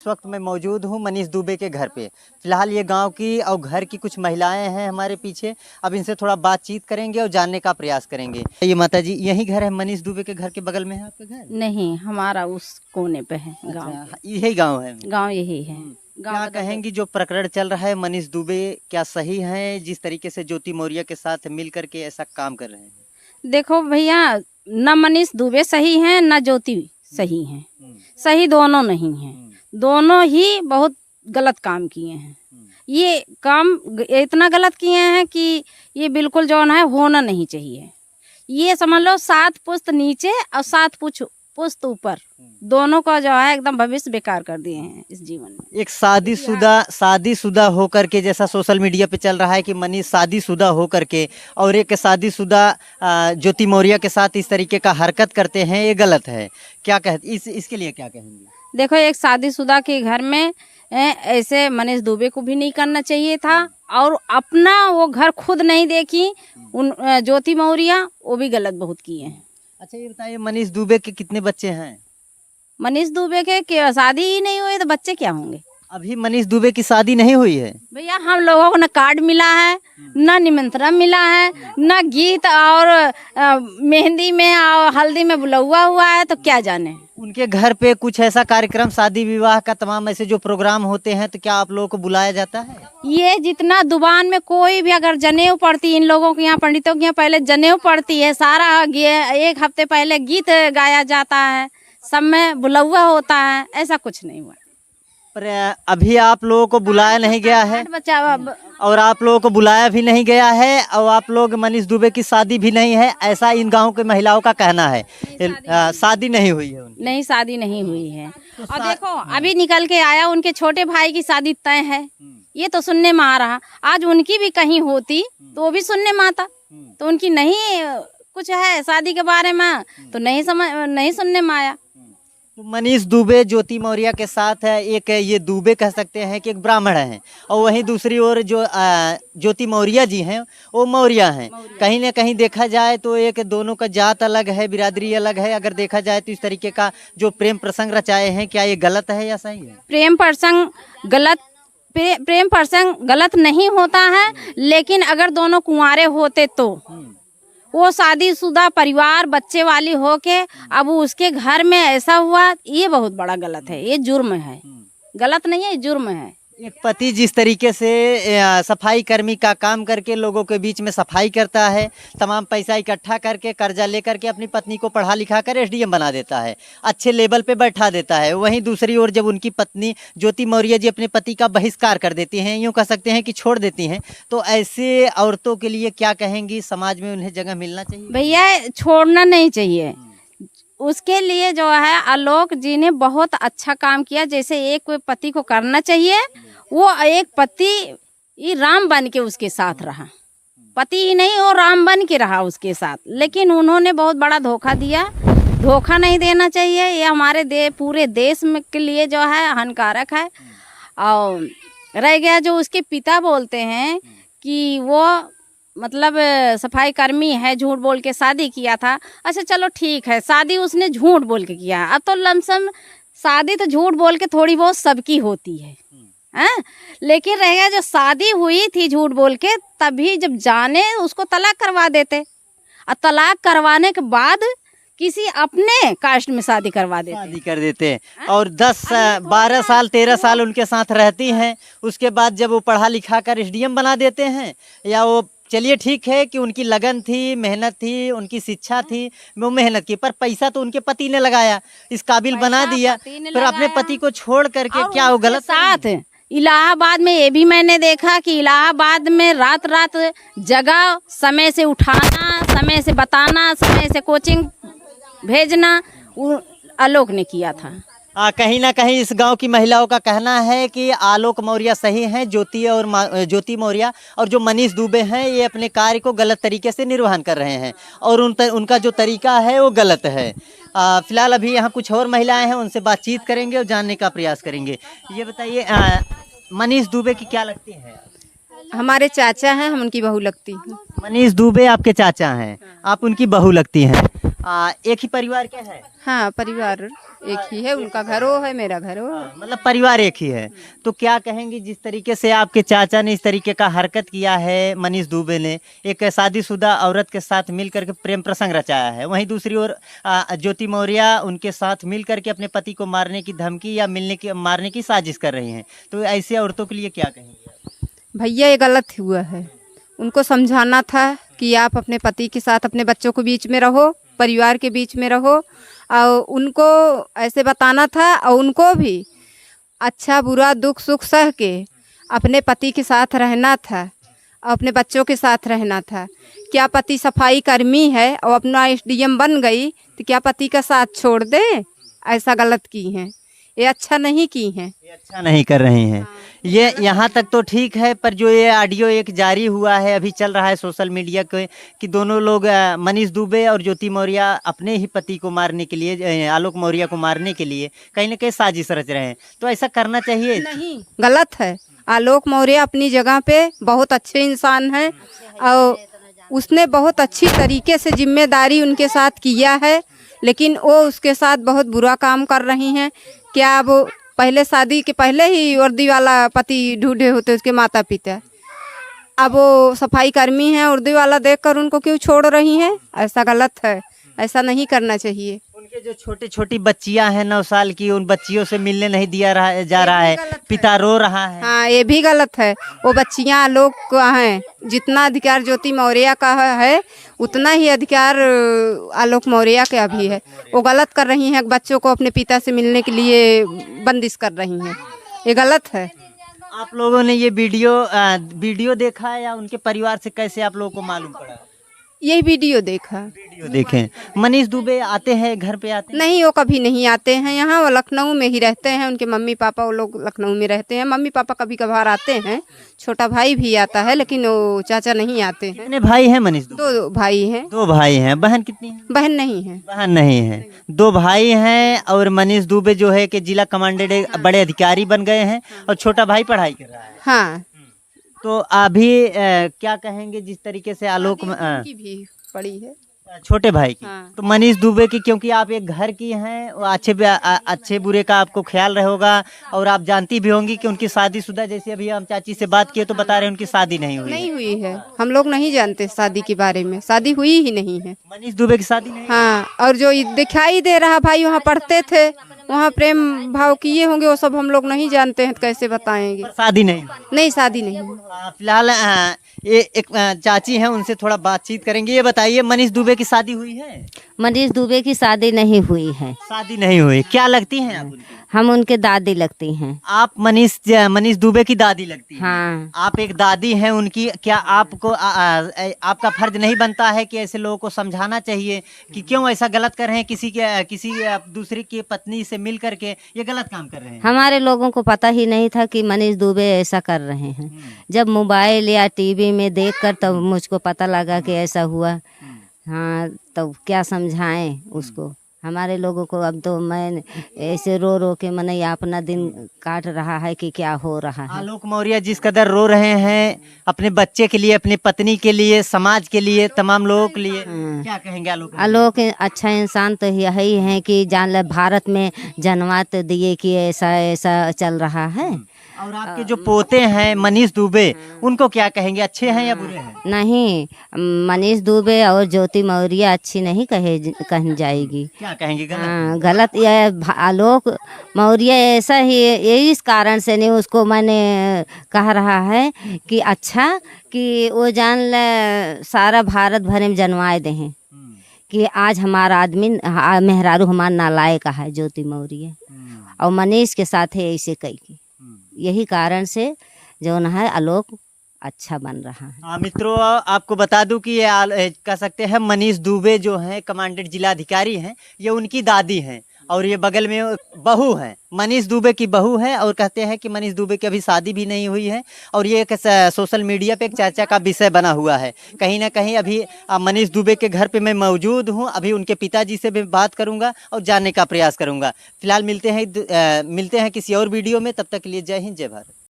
इस वक्त मैं मौजूद हूँ मनीष दुबे के घर पे। फिलहाल ये गांव की और घर की कुछ महिलाएं हैं हमारे पीछे। अब इनसे थोड़ा बातचीत करेंगे और जानने का प्रयास करेंगे। ये माता जी, यही घर है मनीष दुबे के घर के बगल में है आपका घर? नहीं, हमारा उस कोने पे है गांव। अच्छा, यही गांव है? गांव यही है। क्या कहेंगी जो प्रकरण चल रहा है मनीष दुबे, क्या सही है जिस तरीके से ज्योति मौर्य के साथ मिल करके ऐसा काम कर रहे हैं? देखो भैया, न मनीष दुबे सही हैं न ज्योति सही हैं। सही दोनों नहीं हैं, दोनों ही बहुत गलत काम किए हैं। ये काम इतना गलत किए हैं कि ये बिल्कुल जो है होना नहीं चाहिए। ये समझ लो 7 पुश्त नीचे और 7 पुश्त ऊपर, दोनों का जो है एकदम भविष्य बेकार कर दिए हैं इस जीवन में। एक शादीशुदा होकर के, जैसा सोशल मीडिया पे चल रहा है कि मनीष शादीशुदा होकर के और एक शादीशुदा ज्योति मौर्य के साथ इस तरीके का हरकत करते हैं, ये गलत है। क्या इसके लिए क्या कहेंगे? देखो, एक शादीशुदा के घर में ऐसे मनीष दुबे को भी नहीं करना चाहिए था, और अपना वो घर खुद नहीं देखी उन ज्योति मौर्य, वो भी गलत बहुत किए हैं। अच्छा, ये बताइए मनीष दुबे के कितने बच्चे हैं? मनीष दुबे के शादी ही नहीं हुई तो बच्चे क्या होंगे? अभी मनीष दुबे की शादी नहीं हुई है भैया। हम लोगों को न कार्ड मिला है, न निमंत्रण मिला है, न गीत और मेहंदी में और हल्दी में बुलवा हुआ है, तो क्या जाने। उनके घर पे कुछ ऐसा कार्यक्रम, शादी विवाह का तमाम ऐसे जो प्रोग्राम होते हैं, तो क्या आप लोगों को बुलाया जाता है? ये जितना दुबान में कोई भी अगर जनेऊ पड़ती, इन लोगों के यहाँ पंडितों के यहाँ पहले जनेऊ पड़ती है, सारा 1 हफ्ते पहले गीत गाया जाता है, सब में बुलवा होता है। ऐसा कुछ नहीं हुआ। पर अभी आप लोगों को बुलाया नहीं गया है, और आप लोगों को बुलाया भी नहीं गया है, और आप लोग मनीष दुबे की शादी भी नहीं है, ऐसा इन गांव के महिलाओं का कहना है। शादी नहीं हुई है उनकी। नहीं, शादी नहीं हुई है। और देखो, अभी निकल के आया उनके छोटे भाई की शादी तय है, ये तो सुनने में आ रहा। आज उनकी भी कहीं होती तो वो भी सुनने में आता, तो उनकी नहीं कुछ है शादी के बारे में, तो नहीं सुनने में आया। तो मनीष दुबे ज्योति मौर्य के साथ है, एक ये दुबे कह सकते हैं कि एक ब्राह्मण है, और वहीं दूसरी ओर जो ज्योति मौर्य जी हैं वो मौर्य हैं। कहीं ना कहीं देखा जाए तो एक दोनों का जात अलग है, बिरादरी अलग है। अगर देखा जाए तो इस तरीके का जो प्रेम प्रसंग रचाए हैं, क्या ये गलत है या सही है? प्रेम प्रसंग गलत नहीं होता है, लेकिन अगर दोनों कुंवारे होते तो वो शादीशुदा परिवार बच्चे वाली होके अब उसके घर में ऐसा हुआ, ये बहुत बड़ा गलत है। ये जुर्म है, गलत नहीं है, ये जुर्म है। एक पति जिस तरीके से सफाई कर्मी का काम करके लोगों के बीच में सफाई करता है, तमाम पैसा इकट्ठा करके कर्जा लेकर के अपनी पत्नी को पढ़ा लिखा कर एसडीएम बना देता है, अच्छे लेवल पे बैठा देता है। वहीं दूसरी ओर जब उनकी पत्नी ज्योति मौर्य जी अपने पति का बहिष्कार कर देती हैं, यूँ कह सकते हैं कि छोड़ देती हैं, तो ऐसे औरतों के लिए क्या कहेंगी? समाज में उन्हें जगह मिलना चाहिए? भैया, छोड़ना नहीं चाहिए। उसके लिए जो है आलोक जी ने बहुत अच्छा काम किया। जैसे एक पति को करना चाहिए, वो एक पति राम बन के उसके साथ रहा, पति ही नहीं वो राम बन के रहा उसके साथ। लेकिन उन्होंने बहुत बड़ा धोखा दिया। धोखा नहीं देना चाहिए, ये हमारे पूरे देश में के लिए जो है हानिकारक है। और रह गया जो उसके पिता बोलते हैं कि वो मतलब सफाई कर्मी है, झूठ बोल के शादी किया था। अच्छा चलो ठीक है, शादी उसने झूठ बोल के किया। अब तो लमसम शादी तो झूठ बोल के थोड़ी बहुत सबकी होती है, लेकिन रह गया जो शादी हुई थी झूठ बोल के, तभी जब जाने उसको तलाक करवा देते, और तलाक करवाने के बाद किसी अपने कास्ट में शादी करवा देते, शादी कर देते हैं। और 10, 12 साल 13 साल उनके साथ रहती हैं। उसके बाद जब वो पढ़ा लिखा कर एसडीएम बना देते हैं, या वो चलिए ठीक है कि उनकी लगन थी, मेहनत थी, उनकी शिक्षा थी, वो मेहनत की, पर पैसा तो उनके पति ने लगाया, इस काबिल बना दिया, फिर अपने पति को छोड़ करके क्या वो गलत? साथ इलाहाबाद में ये भी मैंने देखा कि इलाहाबाद में रात रात जगह, समय से उठाना, समय से बताना, समय से कोचिंग भेजना, आलोक ने किया था। कहीं ना कहीं इस गांव की महिलाओं का कहना है कि आलोक मौर्य सही हैं, ज्योति मौर्य और जो मनीष दुबे हैं ये अपने कार्य को गलत तरीके से निर्वहन कर रहे हैं, और उनका जो तरीका है वो गलत है। फिलहाल अभी यहाँ कुछ और महिलाएं हैं, उनसे बातचीत करेंगे और जानने का प्रयास करेंगे। ये बताइए, मनीष दुबे की क्या लगती है? हमारे चाचा हैं, हम उनकी बहू लगती हूँ। मनीष दुबे आपके चाचा हैं, आप उनकी बहू लगती हैं। एक ही परिवार के हैं? हाँ, परिवार एक ही है, उनका घर वो है, मेरा घर वो है। मतलब परिवार एक ही है। तो क्या कहेंगी जिस तरीके से आपके चाचा ने इस तरीके का हरकत किया है, मनीष दुबे ने एक शादीशुदा औरत के साथ मिल करके प्रेम प्रसंग रचाया है, वहीं दूसरी ओर ज्योति मौर्य उनके साथ मिल करके अपने पति को मारने की धमकी या मारने की साजिश कर रही हैं, तो ऐसे औरतों के लिए क्या कहेंगे? भैया ये गलत हुआ है, उनको समझाना था कि आप अपने पति के साथ अपने बच्चों के बीच में रहो, परिवार के बीच में रहो, और उनको ऐसे बताना था, और उनको भी अच्छा बुरा दुख सुख सह के अपने पति के साथ रहना था और अपने बच्चों के साथ रहना था। क्या पति सफाई कर्मी है और अपना एसडीएम बन गई तो क्या पति का साथ छोड़ दे? ऐसा गलत की हैं, ये अच्छा नहीं की हैं, ये अच्छा नहीं कर रही हैं। ये यहाँ तक तो ठीक है, पर जो ये ऑडियो एक जारी हुआ है, अभी चल रहा है सोशल मीडिया के, कि दोनों लोग मनीष दुबे और ज्योति मौर्य अपने ही पति को मारने के लिए, आलोक मौर्य को मारने के लिए कहीं ना कहीं साजिश रच रहे हैं, तो ऐसा करना चाहिए? नहीं, गलत है। आलोक मौर्य अपनी जगह पे बहुत अच्छे इंसान हैं और उसने बहुत अच्छी तरीके से जिम्मेदारी उनके साथ किया है, लेकिन वो उसके साथ बहुत बुरा काम कर रही हैं। क्या वो पहले शादी के पहले ही वर्दी वाला पति ढूंढे होते उसके माता पिता, अब वो सफाई कर्मी हैं, वर्दी वाला देखकर उनको क्यों छोड़ रही हैं? ऐसा गलत है, ऐसा नहीं करना चाहिए। उनके जो छोटी छोटी बच्चियां हैं 9 साल की, उन बच्चियों से मिलने नहीं जा रहा है, पिता रो रहा है। हाँ, ये भी गलत है। वो बच्चियां आलोक का हैं, जितना अधिकार ज्योति मौर्य का है उतना ही अधिकार आलोक मौर्य का भी है। वो गलत कर रही हैं, बच्चों को अपने पिता से मिलने के लिए बंदिश कर रही हैं, ये गलत है। आप लोगों ने ये वीडियो देखा है या उनके परिवार से कैसे आप लोगों को मालूम पड़ा? यही वीडियो देखा। वीडियो देखें। मनीष दुबे आते हैं, घर पे आते हैं? नहीं, वो कभी नहीं आते हैं यहाँ, वो लखनऊ में ही रहते हैं। उनके मम्मी पापा वो लोग लखनऊ में रहते हैं। मम्मी पापा कभी कभार आते हैं, छोटा भाई भी आता है, लेकिन वो चाचा नहीं आते हैं। कितने भाई हैं मनीष दुबे? 2 भाई हैं। 2 भाई हैं। बहन कितनी है? बहन नहीं है। बहन नहीं है। 2 भाई हैं और मनीष दुबे जो है कि जिला कमांडेंट बड़े अधिकारी बन गए हैं और छोटा भाई पढ़ाई कर रहा है। हाँ, तो अभी क्या कहेंगे जिस तरीके से आलोक की भी पड़ी है, छोटे भाई की? हाँ। तो मनीष दुबे की, क्योंकि आप एक घर की हैं, वो अच्छे बुरे का आपको ख्याल रहे होगा, और आप जानती भी होंगी कि उनकी शादीशुदा, जैसे अभी हम चाची से बात किए तो बता रहे हैं उनकी शादी नहीं हुई। नहीं हुई है। हम लोग नहीं जानते शादी के बारे में, शादी हुई ही नहीं है। मनीष दुबे की शादी नहीं? हाँ, और जो दिखाई दे रहा भाई वहाँ पढ़ते थे, वहाँ प्रेम भाव किए होंगे, वो सब हम लोग नहीं जानते हैं, तो कैसे बताएंगे? शादी नहीं? नहीं, शादी नहीं। फिलहाल ये एक चाची हैं, उनसे थोड़ा बातचीत करेंगे। ये बताइए, मनीष दुबे की शादी हुई है? मनीष दुबे की शादी नहीं हुई है। शादी नहीं हुई। क्या लगती हैं आप उनकी? हम उनके दादी लगती हैं। आप मनीष दुबे की दादी लगती हैं? हाँ। आप एक दादी हैं उनकी। क्या आपको आपका फर्ज नहीं बनता है कि ऐसे लोगों को समझाना चाहिए कि क्यों ऐसा गलत कर रहे हैं, किसी दूसरी की पत्नी से मिल करके ये गलत काम कर रहे हैं? हमारे लोगों को पता ही नहीं था कि मनीष दुबे ऐसा कर रहे हैं। जब मोबाइल या टीवी में देखकर तब मुझको पता लगा कि ऐसा हुआ। हाँ, तो क्या समझाएं उसको? हमारे लोगों को अब तो मैं ऐसे रो रो के मन अपना दिन काट रहा है कि क्या हो रहा है। आलोक मौर्य जिस कदर रो रहे हैं अपने बच्चे के लिए, अपनी पत्नी के लिए, समाज के लिए, तमाम लोगों के लिए, क्या कहेंगे आलोक? आलोक अच्छा इंसान तो यही है कि जान भारत में जन्मत दिए कि ऐसा ऐसा चल रहा है। और आपके जो पोते हैं मनीष दुबे, उनको क्या कहेंगे? अच्छे हैं या बुरे हैं? नहीं, मनीष दुबे और ज्योति मौर्य अच्छी नहीं कही जाएगी। क्या कहेंगे? गलत? हाँ, गलत। यह आलोक मौर्य ऐसा ही, यही इस कारण से नहीं उसको मैंने कह रहा है कि अच्छा कि वो जान ले सारा भारत भर में जनवाए दे हैं कि आज हमारा आदमी मेहरारू हमारा नालायक है ज्योति मौर्य, और मनीष के साथ है ऐसे कई की। यही कारण से जो है आलोक अच्छा बन रहा है। हाँ मित्रों, आपको बता दूं कि ये कह सकते हैं मनीष दुबे जो हैं कमांडेंट जिला अधिकारी हैं, ये उनकी दादी हैं और ये बगल में बहू है, मनीष दुबे की बहू है। और कहते हैं कि मनीष दुबे की अभी शादी भी नहीं हुई है और ये एक सोशल मीडिया पे एक चर्चा का विषय बना हुआ है। कहीं ना कहीं अभी मनीष दुबे के घर पे मैं मौजूद हूँ, अभी उनके पिताजी से भी बात करूँगा और जानने का प्रयास करूँगा। फिलहाल मिलते हैं किसी और वीडियो में। तब तक के लिए जय हिंद, जय भारत।